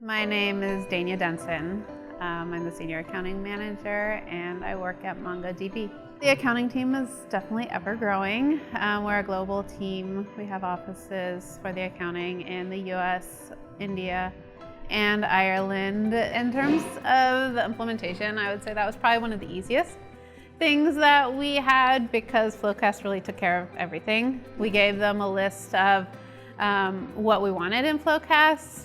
My name is Daneya Denson. I'm the Senior Accounting Manager and I work at MongoDB. The accounting team is definitely ever growing. We're a global team. We have offices for the accounting in the US, India, and Ireland. In terms of the implementation, I would say that was probably one of the easiest things that we had because FloQast really took care of everything. We gave them a list of what we wanted in FloQast.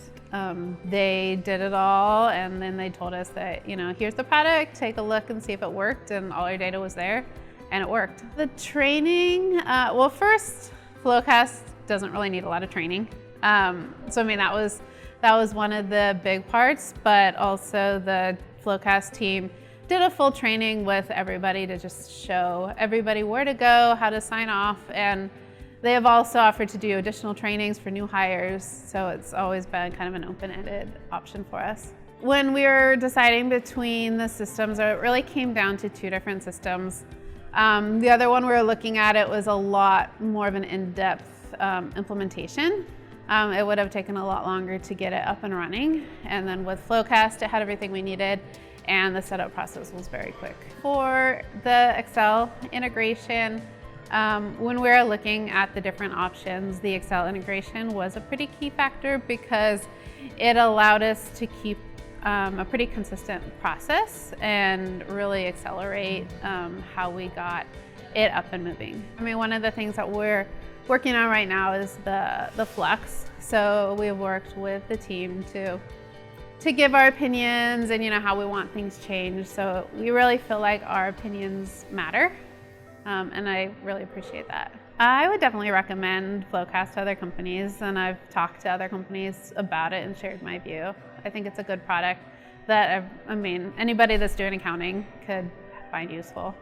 They did it all, and then they told us that, here's the product, take a look and see if it worked, and all our data was there, and it worked. The training, well, first, FloQast doesn't really need a lot of training. So I mean, that was one of the big parts, but also the FloQast team did a full training with everybody to just show everybody where to go, how to sign off, and they have also offered to do additional trainings for new hires, so it's always been kind of an open-ended option for us. When we were deciding between the systems, it really came down to two different systems. The other one we were looking at, it was a lot more of an in-depth implementation. It would have taken a lot longer to get it up and running, and then with FloQast, it had everything we needed, and the setup process was very quick. For the Excel integration, when we were looking at the different options, the Excel integration was a pretty key factor because it allowed us to keep a pretty consistent process and really accelerate how we got it up and moving. I mean, one of the things that we're working on right now is the flux. So we've worked with the team to give our opinions and how we want things changed. So we really feel like our opinions matter. And I really appreciate that. I would definitely recommend FloQast to other companies, and I've talked to other companies about it and shared my view. I think it's a good product that, anybody that's doing accounting could find useful.